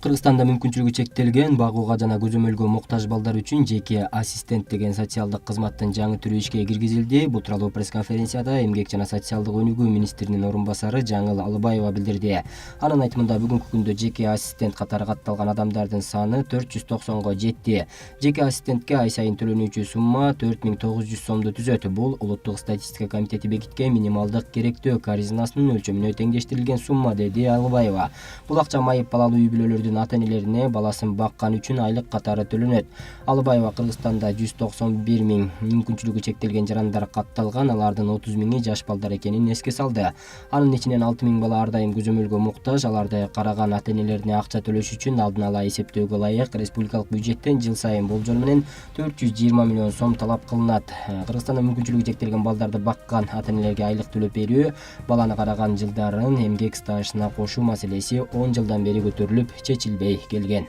Кыргызстанда мүмкүнчүлүгү чектелген, багууга жана көзөмөлгө муктаж балдар үчүн жеке ассистент деген социалдык кызматтын жаңы түрү ишке киргизилди. Бул тууралуу пресс-конференцияда Эмгек жана социалдык өнүгүү министринин орун басары Жаңыл Алыбаева билдирди. Анын айтымында бүгүнкү күндө жеке ассистент катары катталган адамдардын саны 490го жетти. Жеке ассистентке ай сайын төлөнүүчү сумма 4900 сомду түзөт. Бул улуттук статистика комитети бекиткен минималдык керектөө корзинасынын өлчөмүнө теңдештирилген сумма, деди Алыбаева. Бул акча майып балалуу үй бүлөлөрдүн ата-энелерине баласын баккан үчүн айлык катары төлөнөт. Алыбаева Кыргызстанда 191 миң мүмкүнчүлүгү чектелген жарандар катталган, алардын 30 миңи жаш балдар экенин эске салды. Анын ичинен 6 миң бала ар дайым көзөмөлгө муктаж, аларды караган ата-энелерине акча төлөш үчүн алдын ала эсептөөгө ылайык республикалык бюджеттен жыл сайын болжол менен 420 миллион сом талап кылынат. Кыргызстанда мүмкүнчүлүгү чектелген балдарды баккан ата-энелерге айлык төлөп берүү, баланы караган жылдарын эмгек стажына кошуу маселеси 10 жылдан бери көтөрүлүп чечилбей келген.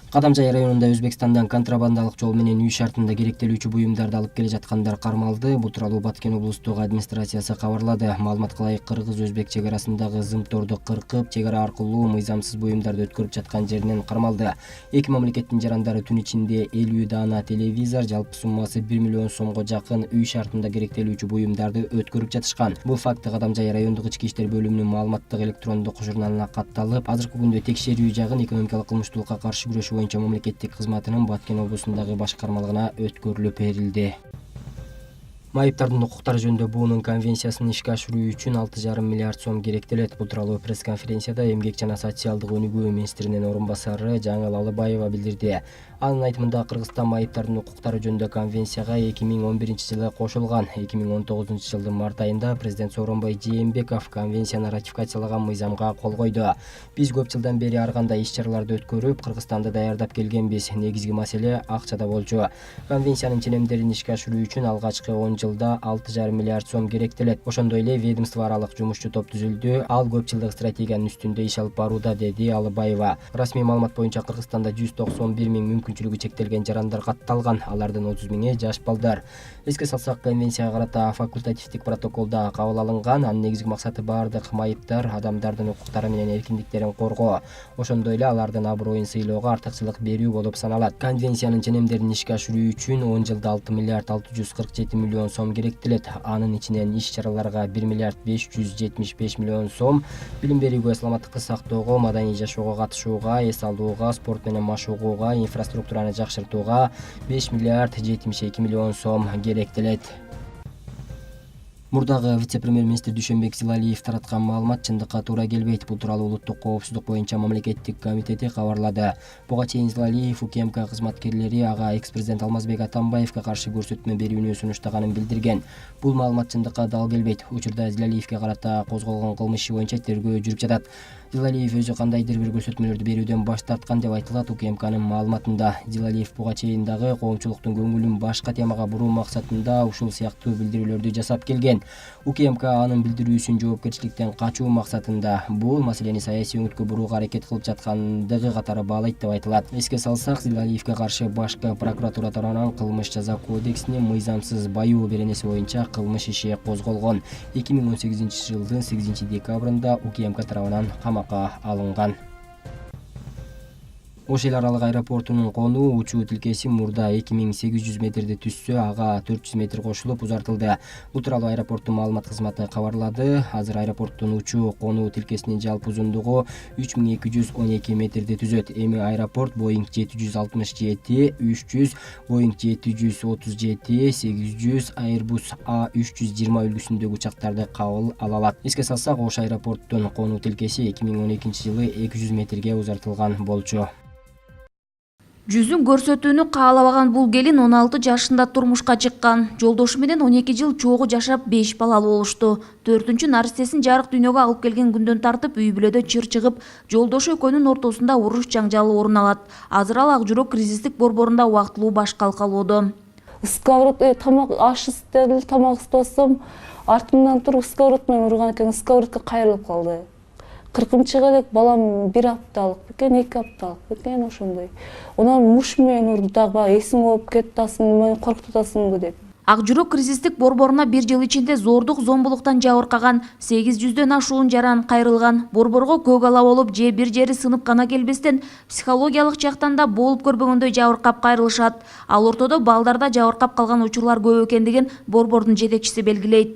Кадамжай районунда Өзбекстандан контрабандалык жол менен үй шартында керектелүүчү буюмдарды алып келе жаткандар кармалды. Бул тууралуу Баткен облустук администрациясы кабарлады. Маалыматка ылайык, кыргыз-өзбек чек арасындагы зымторду кыркып, чек ара аркылуу мыйзамсыз буюмдарды өткөрүп жаткан жеринен кармалды. Эки мамлекеттин жарандары түн ичинде 50 даана телевизор, жалпы суммасы 1 миллион сомго жакын үй шартында керектелүүчү буюмдарды өткөрүп жатышкан. Бул факты Кадамжай райондук ички иштер бөлүмүнүн маалыматтык электрондук журналына катталып, азыркы күндө текшерүү жагын экономикалык кылмыштуулукка каршы күрөшүү боюнча мамлекеттик кызматынын Баткен облусундагы башкармалыгына өткөрүлүп берилди. Майыптардын укуктары жөнүндө буунун конвенциясын ишке ашыруу үчүн 6,5 миллиард сом керектелет. Бул тууралуу пресс-конференцияда Эмгек жана социалдык өнүгүү министринин орун басары Жаңыл Алыбаева билдирди. Анын айтымында, Кыргызстан майыптардын укуктары жөнүндө конвенцияга 2011-жылы кошулган. 2019-жылдын март айында президент Сооронбай Жээнбеков конвенцияны ратификациялаган мыйзамга кол койду. Биз көп жылдан бери ар кандай иш-чараларды өткөрүп, Кыргызстанды даярдап келгенбиз. Негизги маселе акчада болчу. Конвенциянын ченемдерин ишке ашыруу үчүн алгачкы 10 жылда 6,5 миллиард сом керектелет. Ошондой эле ведомство аралык жумушчу топ түзүлдү. Ал көп жылдык стратегиянын үстүндө иш алып барууда, деди Алыбаева. Расмий маалымат боюнча Кыргызстанда 191 миң мүмкүнчүлүгү чектелген жарандар катталган, алардын 30 миңи жаш балдар. Эске салсак, конвенцияга карата факультативдик протоколда кабыл алынган. Анын негизги максаты бардык майыптар адамдардын укуктары менен эркиндиктерин коргоо, ошондой эле алардын аброюн сыйлоого артыкчылык берүү болуп саналат. Конвенциянын ченемдерин ишке ашыруу үчүн 10 жылда 6 миллиард 647 миллион сом керектелет. Анын ичинен иш-чараларга 1 миллиард 575 миллион сом, билим берүүгө, саламаттыкты сактоого, маданий жашоого катышууга, эс алууга, спорт менен машыгууга, инфраструктураны жакшыртууга 5 миллиард 72 миллион сом керектелет. Мурдагы вице-премьер-министр Дүйшөнбек Зилалиев тараткан маалымат чындыкка туура келбейт. Бул тууралуу улуттук коопсуздук боюнча мамлекеттик комитети кабарлады. Буга чейин Зилалиев УКМК кызматкерлери ага экс-президент Алмазбек Атамбаевге каршы көрсөтмө берүүнү сунуштаганын билдирген. Бул маалымат чындыкка дал келбейт. Учурда Зилалиевге карата козголгон кылмыш иши боюнча тергөө жүрүп жатат. Зилалиев өзү кандайдыр бир көрсөтмөлөрдү берүүдөн баш тарткан деп айтылат УКМКнын маалыматында. Зилалиев буга чейин дагы коомчулуктун көңүлүн башка темага буруу максатында ушул сыяктуу билдирүүлөрдү жасап келген. УКМК анын билдирүүсүн жоопкерчиликтен качуу максатында бул маселени саясий өңүткө бурууга аракет кылып жаткандыгы катары баалайт деп айтылат. Эске салсак, Зилалиевге каршы башкы прокуратура тарабынан кылмыш жаза кодексинин мыйзамсыз баюу беренеси боюнча кылмыш иши козголгон. 2018-жылдын 8-декабрында УКМК тарабынан камакка алынган. Ош эл аралык аэропортунун конуу учуу тилкеси мурда 2800 метрди түзсө, ага 400 метр кошулуп узартылды. Бул тууралуу аэропорттун маалымат кызматы кабарлады. Азыр аэропорттун учуу конуу тилкесинин жалпы узундугу 3212 метрди түзөт. Эми аэропорт Boeing 767, 300, Boeing 737, 800, Airbus A320 үлгүсүндөгү учактарды кабыл ала алат. Эске салсак, Ош аэропорттун конуу тилкеси 2012-жылы 200 метрге узартылган болчу. Жүзүн көрсөтүүнү каалабаган бул келин 16 жашында турмушка чыккан. Жолдошу менен 12 жыл чогуу жашап 5 балалуу болушту. 4-чү наристесин жарык дүйнөгө алып келген күндөн тартып үй бүлөдө чыр чыгып, жолдошу экөөнүн ортосунда уруш жаңжалы орун алат. Азыр ал ак жүрөк кризистик борборунда убактылуу баш калкалоодо. Сковородка тамак аш истедим, тамак ыстасам, артымдан туруп сковород менен урган экен, сковородка кайрылып калды. 40-чыга элек балам 1 апталык бекен, 2 апталык бекен, ошондой. Онан муш менен урду, дагы эсиң ооп кетти, мен коркутасыңбы деп. Ак Жүрөк кризистик борборуна бир жыл ичинде зордук зомбулуктан жабыркаган 800дөн ашуун жаран кайрылган. Борборго көк ала болуп же бир жери сынып гана келбестен психологиялык жактан да болуп көрбөгөндөй жабыркап кайрылышат. Ал ортодо балдарда жабыркап калган учурлар көп экендигин борбордун жетекчиси белгилейт.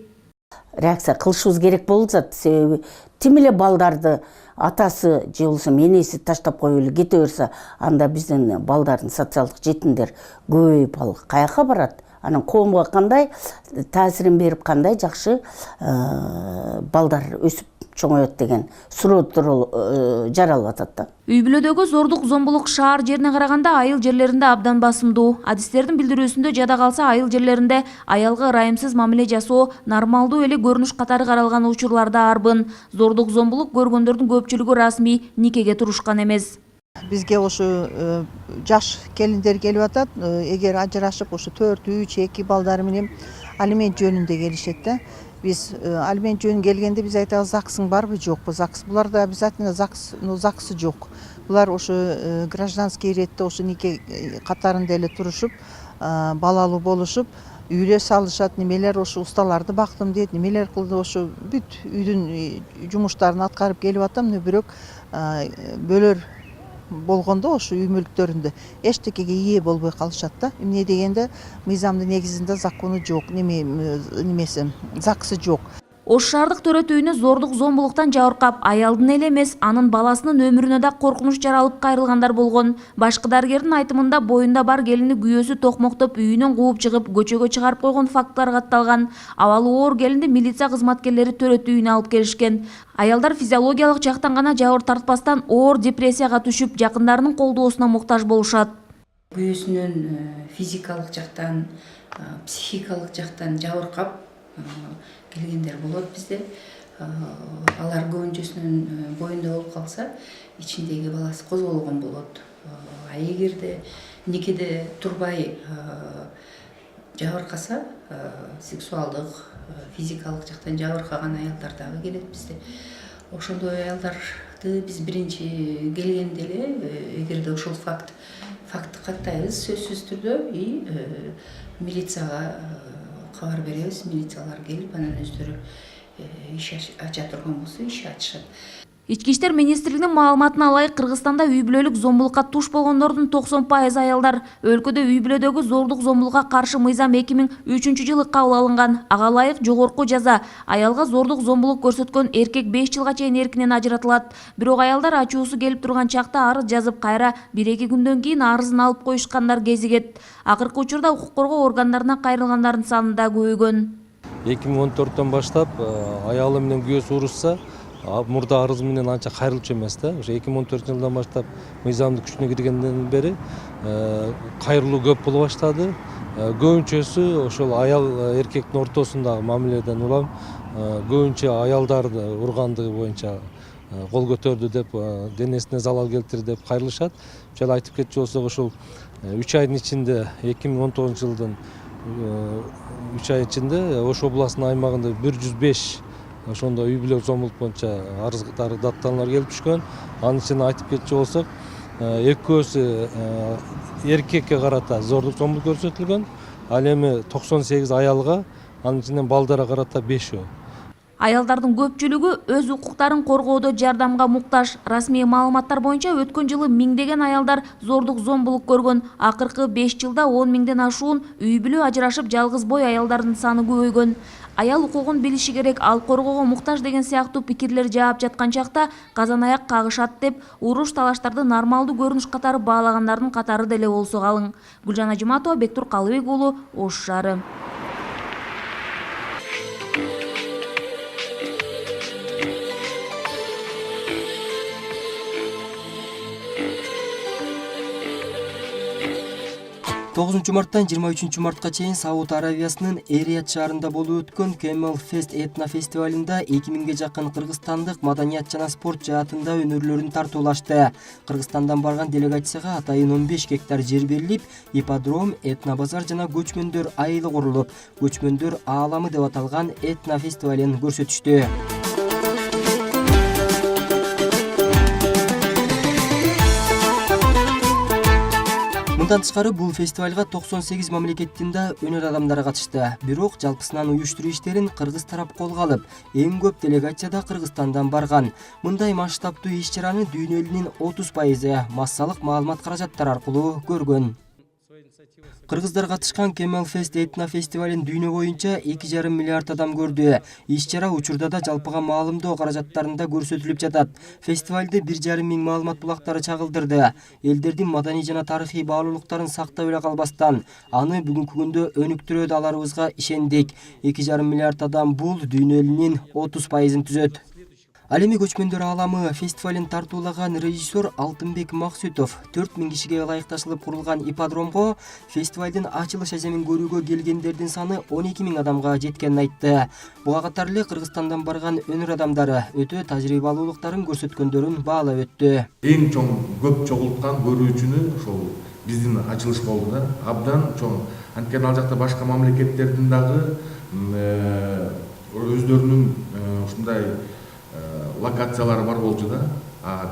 Реакция кылышыбыз керек болуп жатат. Себеби тим эле балдарды атасы же болбосо энеси таштап коюп эле кете берсе, анда биздин балдардын социалдык жетимдер көбөйүп ал каяка барат? Анан коомго кандай таасирин берип, кандай жакшы балдар өсүп чоңоет деген суроо жаралып атат да. Үй бүлөдөгү зордук зомбулук шаар жерине караганда айыл жерлеринде абдан басымдуу. Адистердин билдирүүсүндө жада калса айыл жерлеринде аялга ырайымсыз мамиле жасоо нормалдуу эле көрүнүш катары каралган учурларда арбын. Зордук зомбулук көргөндөрдүн көпчүлүгү расмий никеге турушкан эмес. Бизге ошо жаш келиндер келип атат. Эгер ажырашып ошо 4, 3, 2 балдары менен алимент жөнүндө келишет да. Биз алимент жөнүндө келгенде биз айтабыз, ЗАГСың барбы, жокпу? ЗАГС буларда обязательно ЗАГСы жок. Булар ошо гражданский иретте ошо нике катарында эле турушуп, балалуу болушуп, үйлөр салышат, немелер ошо усталарды бактым дейт, немелер кылды, ошо бүт үйдүн жумуштарын аткарып келип атам, бирок бөлөр болгондо ошо үй мүлктөрүндө эчтекеге ээ болбой калышат да. Эмне дегенде мыйзамдын негизинде закону жок, немеси ЗАГСы жок. Ош шаардык төрөт үйүнө зордук зомбулуктан жабыркап, аялдын эле эмес, анын баласынын өмүрүнө да коркунуч жаралып кайрылгандар болгон. Башкы дарыгердин айтымында боюнда бар келини күйөөсү токмоктоп үйүнөн кууп чыгып, көчөгө чыгарып койгон факттар катталган. Абалы оор келинди милиция кызматкерлери төрөт үйүнө алып келишкен. Аялдар физиологиялык жактан гана жабыр тартпастан оор депрессияга түшүп, жакындарынын колдоосуна муктаж болушат. Күйөөсүнөн физикалык жактан, психикалык жактан жабыркап келгендер болот бизде. Алар көбүнчөсүнүн боюнда болуп калса, ичиндеги баласы козголгон болот. А эгерде никеде турбай жабыркаса, сексуалдык, физикалык жактан жабыркаган аялдар дагы келет бизде. Ошондой аялдарды биз биринчи келгенде эле, эгерде ошол фактты каттайбыз сөзсүз түрдө милицияга кабар беребиз. Милициялар келип, анан өздөрү иш ача турган болсо иш ачышат. Ички иштер министрлигинин маалыматына ылайык, Кыргызстанда үй бүлөлүк зомбулукка туш болгондордун 90% аялдар. Өлкөдө үй бүлөдөгү зордук зомбулукка каршы мыйзам 2003-жылы кабыл алынган. Ага ылайык жогорку жаза. Аялга зордук зомбулук көрсөткөн эркек 5 жылга чейин эркинен ажыратылат. Бирок аялдар ачуусу келип турган чакта арыз жазып, кайра 1-2 күндөн кийин арызын алып коюшкандар кезигет. Акыркы учурда укук коргоо органдарына кайрылгандардын саны да көбөйгөн. 2014 баштап аялы менен күйөөсү урушса, мурда арыз менен анча кайрылчу эмес да. Ошо 2014-жылдан баштап мыйзамды күчүнө киргенден бери кайрылуу көп боло баштады. Көбүнчөсү ошол аял эркектин ортосундагы мамиледен улам көбүнчө аялдарды ургандыгы боюнча кол көтөрдү деп, денесине залал келтирди деп кайрылышат. Жана айтып кетчү болсок, ошол 3 айдын ичинде 2019-жылдын 3 ай ичинде Ош областынын аймагында 105 ошондо үй бүлө зомбулук боюнча арыздар, даттануулар келип түшкөн. Анын ичинде айтып кетчү болсок, экөөсү эркекке карата зордук зомбулук көрсөтүлгөн, ал эми 98 аялга, анын ичинен балдарга карата 5. Аялдардын көпчүлүгү өз укуктарын коргоодо жардамга муктаж. Расмий маалыматтар боюнча өткөн жылы миңдеген аялдар зордук зомбулук көргөн. Акыркы 5 жылда 10 миңден ашуун үй бүлө ажырашып, жалгыз бой аялдардын саны көбөйгөн. Аял укугун билиши керек, ал коргоого муктаж деген сыяктуу пикирлер жаап жаткан чакта казан аяк кагышат деп, уруш талаштарды нормалдуу көрүнүш катары баалагандардын катары деле болсо калың. Гүлжан Ажыматова, Бектур Калыбек уулу, Ош шаары. Марттан 23 мартка чейин Сауд Аравиясынын Эрият шаарында болуп өткөн Camel Fest этно фестивалында 2000ге жакын кыргызстандык маданият жана спорт жаатында өнөрлөрүн тартуулашты. Кыргызстандан барган делегацияга атайын 15 гектар жер берилип, ипподром, этно базар жана көчмөндөр айылы курулуп, көчмөндөр ааламы деп аталган этно фестивалын көрсөтүштү. Мындан тышкары бул фестивалга 98 мамлекеттин да өнөр адамдары катышты. Бирок жалпысынан уюштуруу иштерин кыргыз тарап колго алып, эң көп делегацияда Кыргызстандан барган. Мындай масштабтуу иш-чараны дүйнө элинин 30% массалык маалымат каражаттары аркылуу көргөн. Кыргыздар катышкан Camel Fest этно фестивалин дүйнө боюнча 2,5 миллиард адам көрдү. Иш-чара учурда да жалпыга маалымдоо каражаттарында көрсөтүлүп жатат. Фестивалды 1,5 миң маалымат булактары чагылдырды. Элдердин маданий жана тарыхый баалуулуктарын сактап эле калбастан, аны бүгүнкү күндө өнүктүрө аларыбызга ишендик. 2,5 миллиард адам бул дүйнө элинин 30%-ын түзөт. Ал эми көчмөндөр ааламы фестивалин тартуулаган режиссер Алтынбек Максутов 4000 кишиге ылайыкташылып курулган ипподромго фестивалдын ачылыш эземин көрүүгө келгендердин саны 12 000 адамга жеткенин айтты. Буга катар эле Кыргызстандан барган өнөр адамдары өтө тажрыйбалуулуктарын көрсөткөндөрүн баалап өттү. Эң чоң көп чогулткан көрүүчүнү ошол биздин ачылыш болду да. Абдан чоң. Анткени ал жакта башка мамлекеттердин дагы өздөрүнүн ушундай локациялары бар болчу да.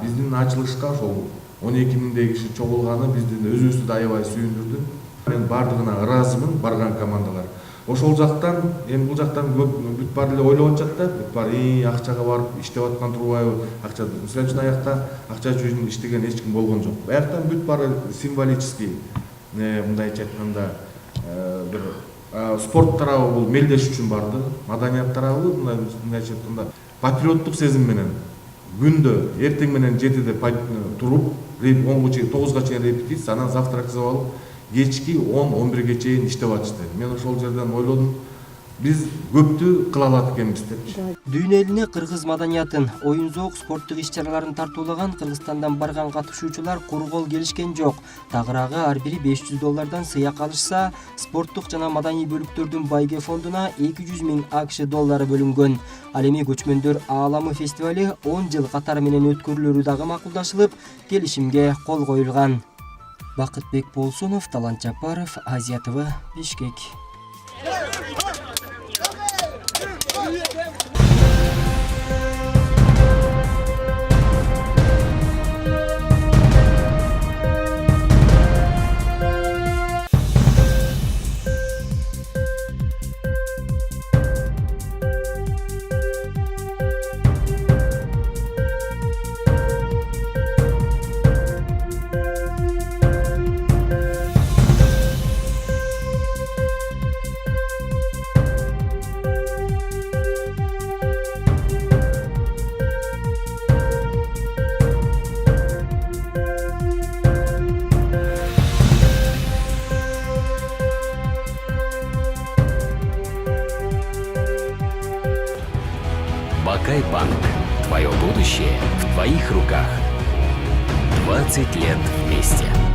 Биздин ачылышка ошол 12 000 киши чогулганы биздин өзүбүздү да аябай сүйүндүрдү. Мен бардыгына ыраазымын, барган командалар. Ошол жактан, эми бул жактан бүт баары эле ойлоп атышат да, бүт баары акчага барып иштеп аткан турбайбы, акча үчүн аякта акча үчүн иштеген эч ким болгон жок. Аяктан бүт баары символический, мындайча айтканда, бир спорт тарабы бул мелдеш үчүн барды, маданият тарабы мындайча айтканда патриоттук сезим менен күндө эртең менен 7-де туруп, 9-га чейин репетиция, анан завтрак жасап алып, кечки 10-11-ге чейин иштеп атышты. Мен ошол жерден ойлодум, биз көптү кыла алат экенбиз депчи. Дүйнө элине кыргыз маданиятын, оюн-зоок, спорттук иш-чараларын тартуулаган Кыргызстандан барган катышуучулар кургол келишкен жок. Тагыраагы ар бири $500 сыяк алышса, спорттук жана маданий бөлүктөрдүн байге фондуна 200 000 АКШ доллары бөлүнгөн. Ал эми көчмөндөр ааламы фестивали 10 жыл катары менен өткөрүлөрү дагы макулдашылып, келишимге кол коюлган. Бакытбек Болсунов, Талант Жапаров, Азия ТВ, Бишкек. Бакай-банк. Твое будущее в твоих руках. 20 лет вместе.